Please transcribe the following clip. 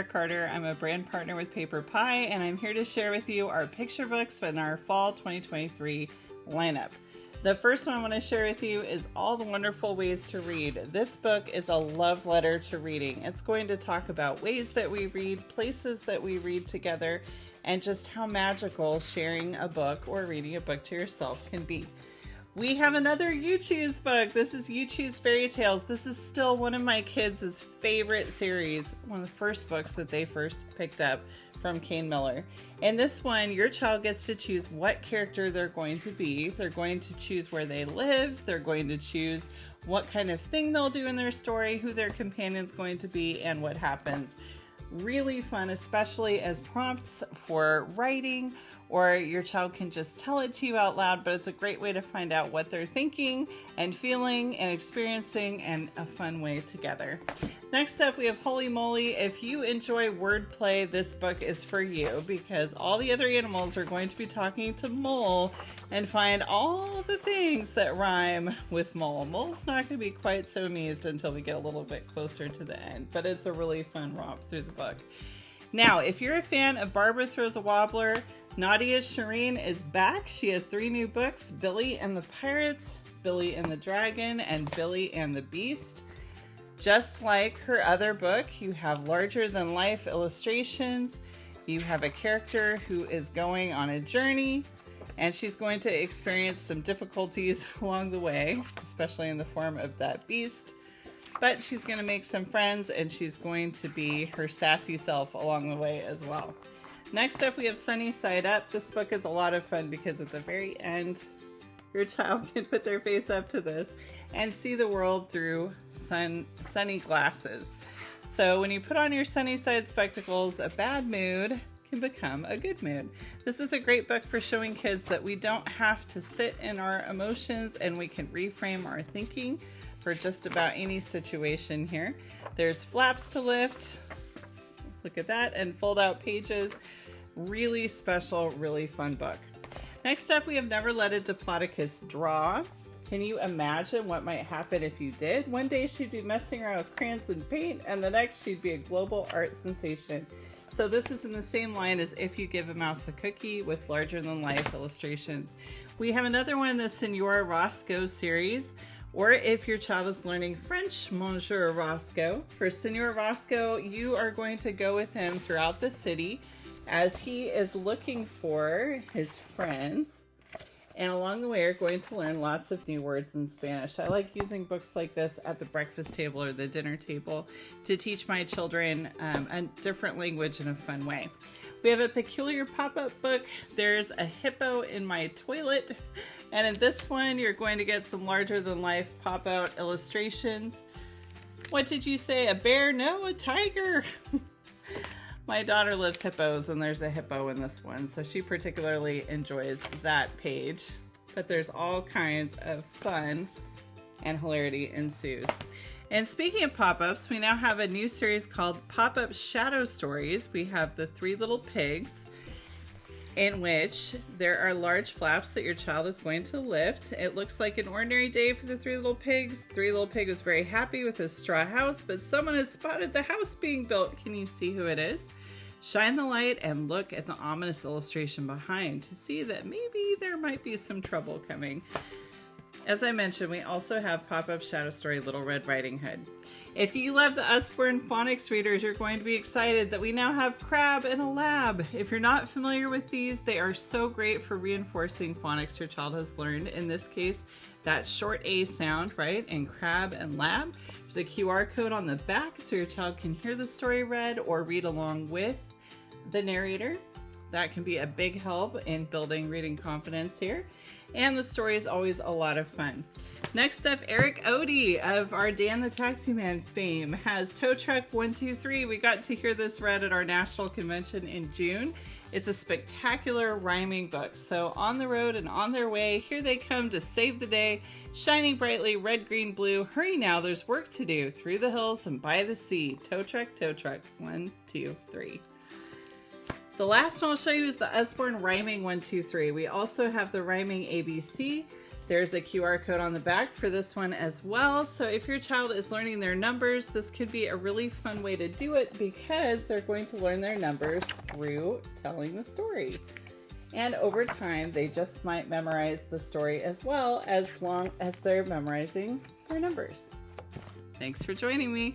Sarah Carter. I'm a brand partner with PaperPie, and I'm here to share with you our picture books in our fall 2023 lineup. The first one I want to share with you is All the Wonderful Ways to Read. This book is a love letter to reading. It's going to talk about ways that we read, places that we read together, and just how magical sharing a book or reading a book to yourself can be. We have another You Choose book. This is You Choose Fairy Tales. This is still one of my kids' favorite series, one of the first books that they first picked up from Kane Miller. In this one, your child gets to choose what character they're going to be. They're going to choose where they live. They're going to choose what kind of thing they'll do in their story, who their companion's going to be, and what happens. Really fun, especially as prompts for writing, or your child can just tell it to you out loud, but it's a great way to find out what they're thinking and feeling and experiencing, and a fun way together. Next up, we have Holy Moly. If you enjoy wordplay, this book is for you, because all the other animals are going to be talking to Mole and find all the things that rhyme with Mole. Mole's not going to be quite so amused until we get a little bit closer to the end, but it's a really fun romp through the book. Now, if you're a fan of Barbara Throws a Wobbler, Nadia Shireen is back. She has 3 new books, Billy and the Pirates, Billy and the Dragon, and Billy and the Beast. Just like her other book, you have larger-than-life illustrations. You have a character who is going on a journey, and she's going to experience some difficulties along the way, especially in the form of that beast. But she's going to make some friends, and she's going to be her sassy self along the way as well. Next up, we have Sunny Side Up. This book is a lot of fun because at the very end, your child can put their face up to this and see the world through sunny glasses. So when you put on your sunny side spectacles, a bad mood can become a good mood. This is a great book for showing kids that we don't have to sit in our emotions, and we can reframe our thinking for just about any situation here. There's flaps to lift. Look at that, and fold out pages. Really special, really fun book. Next up, we have Never Let a Diplodocus Draw. Can you imagine what might happen if you did? One day she'd be messing around with crayons and paint, and the next she'd be a global art sensation. So this is in the same line as If You Give a Mouse a Cookie, with larger-than-life illustrations. We have another one in the Senora Roscoe series, or if your child is learning French, Monsieur Roscoe. For Senor Roscoe, you are going to go with him throughout the city as he is looking for his friends, and along the way are going to learn lots of new words in Spanish. I like using books like this at the breakfast table or the dinner table to teach my children a different language in a fun way. We have a peculiar pop-up book. There's a hippo in my toilet, and in this one you're going to get some larger-than-life pop-out illustrations. What did you say? A bear? No, a tiger. My daughter loves hippos, and there's a hippo in this one, so she particularly enjoys that page. But there's all kinds of fun and hilarity ensues. And speaking of pop-ups, we now have a new series called Pop-Up Shadow Stories. We have the 3 Little Pigs, in which there are large flaps that your child is going to lift. It looks like an ordinary day for the 3 Little Pigs. 3 Little Pig was very happy with his straw house, but someone has spotted the house being built. Can you see who it is? Shine the light and look at the ominous illustration behind to see that maybe there might be some trouble coming. As I mentioned, we also have Pop-Up Shadow Story Little Red Riding Hood. If you love the Usborne phonics readers, you're going to be excited that we now have Crab and a Lab. If you're not familiar with these, they are so great for reinforcing phonics your child has learned. In this case, that short A sound, right? And Crab and Lab. There's a QR code on the back so your child can hear the story read or read along with the narrator. That can be a big help in building reading confidence here. And the story is always a lot of fun. Next up, Eric Odie of our Dan the Taxi Man fame has Tow Truck 123. We got to hear this read at our national convention in June. It's a spectacular rhyming book. So on the road and on their way, here they come to save the day, shining brightly, red, green, blue. Hurry now, there's work to do. Through the hills and by the sea. Tow Truck, 1, 2, 3. The last one I'll show you is the Usborne Rhyming 1, 2, 3. We also have the Rhyming ABC. There's a QR code on the back for this one as well. So if your child is learning their numbers, this could be a really fun way to do it because they're going to learn their numbers through telling the story. And over time, they just might memorize the story as well, as long as they're memorizing their numbers. Thanks for joining me.